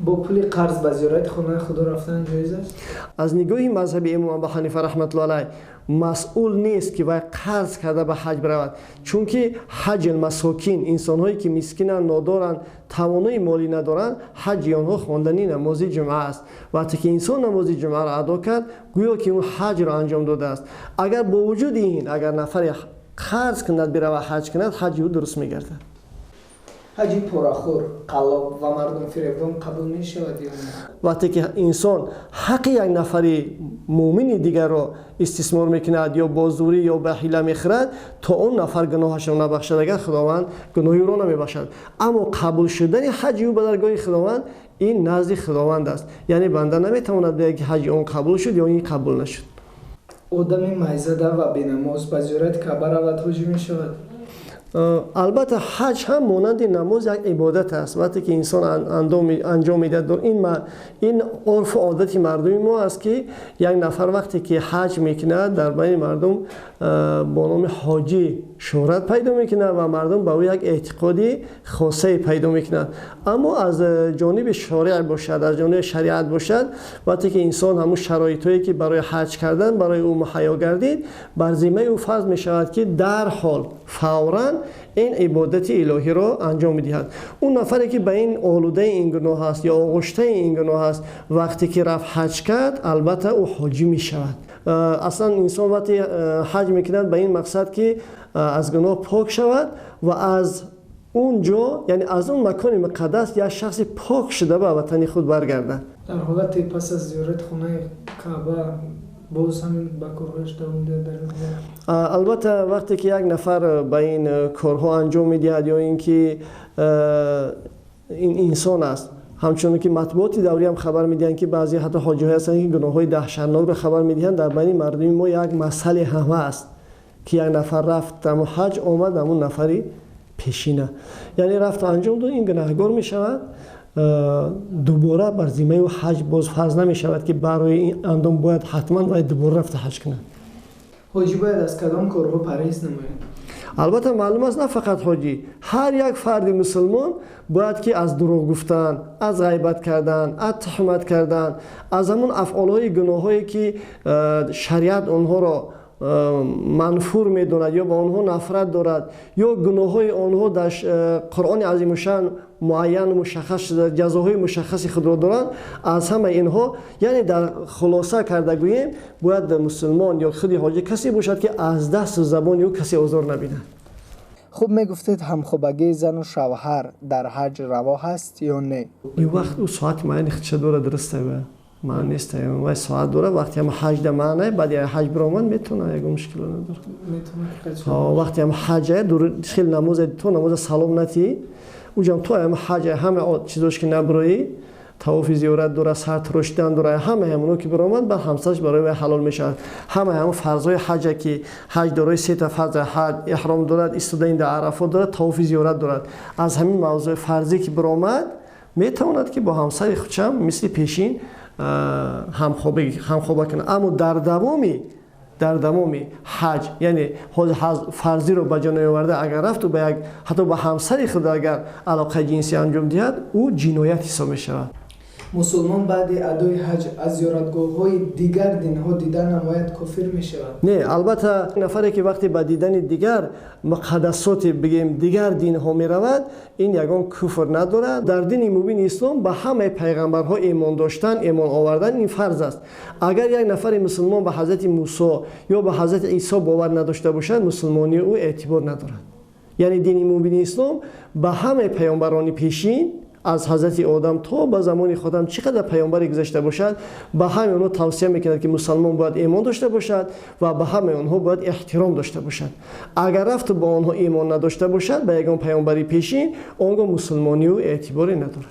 با پول قرض به زیارت خانه خدا رفتن جایز است؟ از نگاه مذهبی امام ابو حنیفه رحمت الله علیه مسئول نیست که وای قرض کرده به حج برود، چون که حج المساکین، انسان هایی که مسکینن، نادارن، توانایی مالی ندارن، حج آنها خواندن نماز جمعه است. وقتی که انسان نماز جمعه را ادا کرد گویا که اون حج را انجام داده است. اگر با وجود این اگر نفر قرض کند برود حج کند، حج او درست میگردد. حج پراخور، قلاب و مردم فریبان قبول می شود یا نه؟ وقتی که انسان حق یک نفری مؤمن دیگر را استثمار میکند یا با زوری یا به حیله میخرد تا اون نفر گناهش را نبخشد، اگر خداوند گناهی را نمیبخشد. اما قبول شدن حج او به درگاه خداوند این نزد خداوند است. یعنی بنده نمیتواند بگه که حج اون قبول شد یا این قبول نشد. آدم میزده و بینماز به زیارت کعبه رود حج می شود؟ البته حج هم مانند نماز یک عبادت است. وقتی که انسان انجام میده، این عرف و عادت مردم ما است که یک نفر وقتی که حج میکنه در بین مردم با نام حاجی شهرت پیدا میکنه و مردم به او یک اعتقادی خاصه پیدا میکنند. اما از جانب شارع باشد، از جانب شریعت باشد، وقتی که انسان همون شرایطی که برای حج کردن برای او مهیا گردید بر ذمه او فرض میشود که در حال فوراً این عبادت الهی را انجام میدهد. اون نفری که به این آلوده این گناه است یا آغشته این گناه است وقتی که رفت حج کرد، البته او حاجی می شود. اصلا انسان وقتی حج میکند به این مقصد که از گناه پاک شود و از اونجا، یعنی از اون مکان مقدس یک شخص پاک شده به وطن خود برگردد. در حالت پس از زیارت خانه کعبه باز همین با کارهایش دوام داره. البته وقتی که یک نفر به این کارها انجام میدهد یا اینکه این انسان است، همچنان که مطبوعات دوری هم خبر میدهند که بعضی حتی حاجی‌ها هستند که گناه‌های دهشتناک رو خبر میدهند، در بین مردم ما یک مسئله همه است که یک نفر رفت اما حج آمد همون نفری پیشینه، یعنی رفت انجام داد، این گناهگار میشود، دوباره بر ذمه او حج باز فرض نمی شود که برای این اندام باید حتما باید دوباره رفت حج کنند. حاجی باید از کدام کارها پرهیز نماید؟ البته معلوم است نه فقط حاجی، هر یک فرد مسلمان باید که از دروغ گفتن، از غیبت کردن، از تهمت کردن، از همون افعالهای گناهایی که شریعت آنها را منفور میداند یا با آنها نفرت دارد یا گناههای آنها در قرآن عظیم الشان معین مشخص شده، جزاهای مشخصی خود را دارند، از همه اینها یعنی در خلاصه کرده گوییم باید مسلمان یا خودی حاجی کسی باشد که از دست و زبان یا کسی آزار نبیند. خب میگفتید همخوابگی زن و شوهر در حج روا هست یا نه؟ این وقت او ساعت معین خودش داره، درسته و من نیستم و ساعت داره. وقتی هم حج ده معنی بعد یا حج برامون میتونه یک مشکل نداره. میتونه وقتی هم حج دور خیلی نماز تو نماز سلام نتی اوجام تو هم حج همه چیزاش که نبرایی طواف زیارت داره، سر تراشیدن داره، همه همونو که برامون به همسرش برای حلال میشه. همه فرضای حج که حج داره 3 تا فرض حج، احرام دارد، ایستادن در عرفات دارد، طواف زیارت دارد. از همین موضوع فرضی که برآمد میتواند که با همسر خودش مثل پیشین همخوابه کنه. اما در دوامی حج یعنی فرضی رو به جا نیاورده اگر رفت و به یک حتی به همسر خود اگر علاقه جنسی انجام دهد او جنایت حساب می شود. مسلمان بعد ادای حج از زیارتگاه‌های دیگر دین‌ها دیدن نماید کافر می شود؟ نه، البته نفری که وقتی به دیدن دیگر مقدسات بگیم دیگر دین‌ها می رود این یگان کفر ندارد. در دین مبین اسلام به همه پیغمبرها ایمان داشتن، ایمان آوردن این فرض است. اگر یک نفر مسلمان به حضرت موسی یا به حضرت عیسی باور نداشته باشد مسلمانی او اعتبار ندارد. یعنی دین مبین اسلام به همه پیامبران پیشین از حضرت آدم تا به زمان خودم چقدر پیامبر گذشته باشد به همه اونها توصیه میکند که مسلمان باید ایمان داشته باشد و به همه اونها باید احترام داشته باشد. اگر رفت با آنها ایمان نداشته باشد به یگان پیامبری پیشین آنگاه مسلمانی و اعتباری ندارد.